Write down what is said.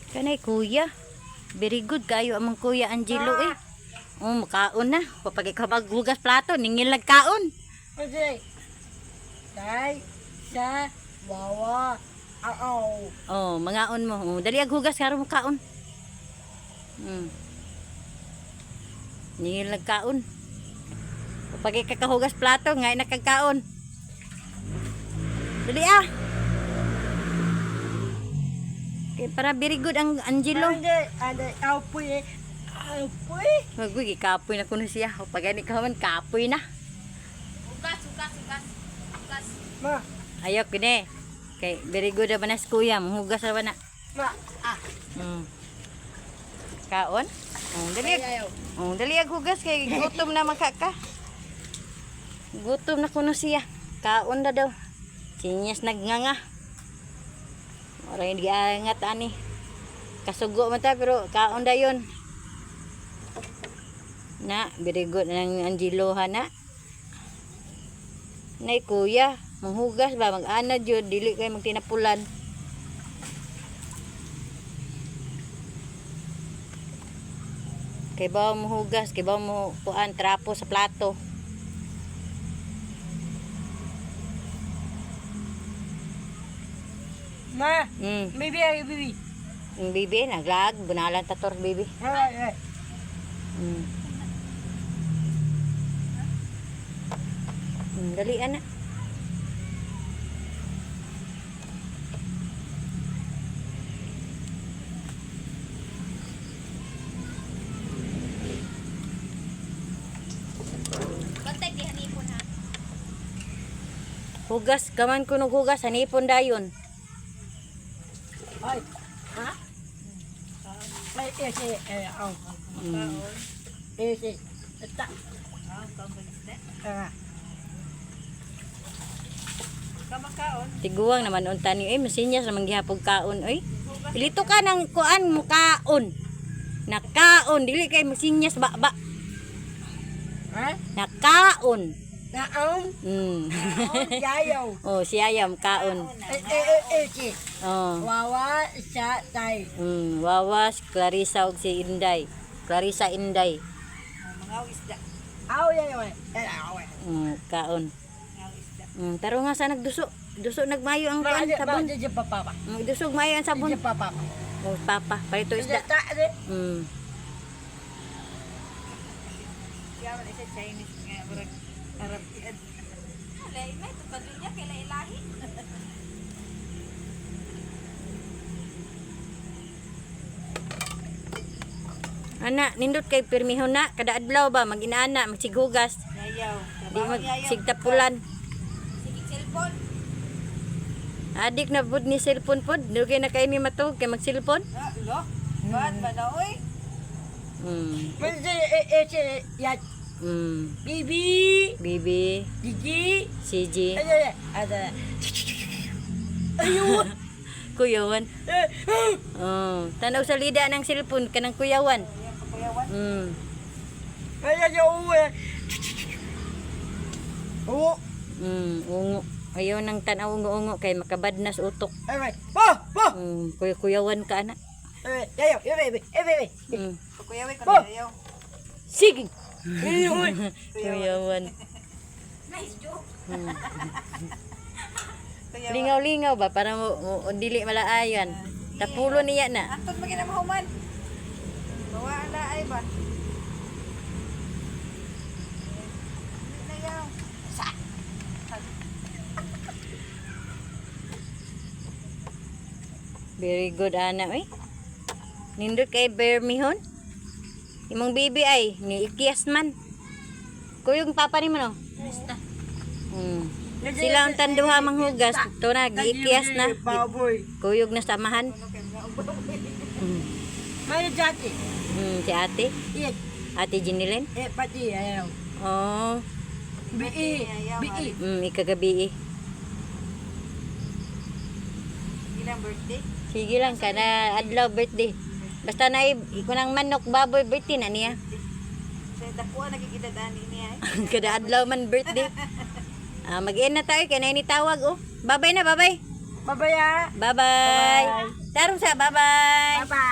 Kanay kuya. Very good kayo amang kuya Angelo eh. Oh, makaon na. Papagay ka maghugas plato, ningil nagkaon. Kasi, tay, sa, wawa, ao. Oh, mangaon mo. Oh, dali ag hugas karon mo kaon. Ningil nagkaon. Papagay ka kahugas plato, ngay nakagkaon. Dali ah. Okay, para very good ang Angelo. Ande, apoy, apoy. Maguy, kapoy na kuno siya. O pagani ka man, kapoy na. Ugas. Ma, Ayaw kini. Kay very good na banas kuya, manghugas na ba na? ma, Kaon? Dali ag. ayaw. Dali ag hugas kay gutom na makaka. Gutom na kuno siya. Kaon na daw. Sinyas nagnganga. Ora hindi angat ani. Kasugo man ta pero kaon dayon. Na, very good ng Angelo na. Nay kuya, manghugas ba mag-ana jud dili kay magtinapulan. Kay ba mo hugas, kay ba mo kuan trapo sa plato. Ma, Mm. bibi, bibi. Yung bibi naglag, bunalan tator bibi. Ay. Mm. Dali ana. Bantay di hanipon ha. Hugas, gaman ko hugas, hanipon dayon. Ay, ha? Ay, ese, ao. Ese, esta. Kamakaon. Tiguang naman unta ni masinya sa manggihapog kaon oy. Pilito ka ng kuan mo kaon. Nakaon dili kay masinyas ba. Ha? Nakaon. Naam, yayaw. Oh, siyayam kaon. Ese, Oh. wawa, sa, tay. Wawas Clarissa og si Inday. Clarissa Inday. Mga isda. Aw, yayaw. Aw, Kaon. Mga isda. Taro nga sa nagduso. Duso nagmayo ang kuan sabon. Diyan papa. Dusog mayo ang sabon. Diyan papa. Oh, papa, parito isda. Diyan ta, de. Siya wala isa Chinese nga murag Arab yan. Alay, may tupad niya kay lahi. Ana, nindot kay pirmihon na kada adlaw ba mag-inaana, magsighugas, Yayaw. di magsigtapulan. Sige cellphone. Adik na pud ni cellphone pod, dugay na kay mi matug kay mag-cellphone. Lo. Ba't ba na oy? Ese, yat. Bibi. Bibi, Gigi. CG, Ada. Ayun. kuyawan. Tanaw sa lida ng cellphone kanang kuyawan. Kapayawan. Ayaw. Oo. Ungo. Ayaw nang tanaw ungo kay makabad na sa utok. Ay, pa. Kuyawan ka ana. Yayaw, yayaw. Kuyawi ko Oh! na yayaw. Sige. Ayun. Kuyawan. Nice joke. Kuyawan. Lingaw-lingaw ba para mo dili malaayan. Tapulo niya na. Anton maginamahuman. Bawa ala ay ba? Nayaw. Sa. Very good ana oy. Nindot kay Bermihon. Imong bibi ay ni Ikias man. Kuyog papa ni mo no. Basta. Sila ang tanduha manghugas. Ito na, giikias na. Baboy. Kuyog na samahan. May jati. Si ate. Iyan. Ate Jinilin. Pati ayaw. Oh. Bii. Ikagabi eh. Ilang birthday? Sige lang ka na adlaw birthday. Basta na ikunang manok baboy birthday na niya. Sa dakuha nagkikita niya. Kada adlaw man birthday. Mag-end na tayo kay na tawag oh. Babay na, babay. Babaya. Bye-bye. Tarong sa bye-bye. Bye-bye.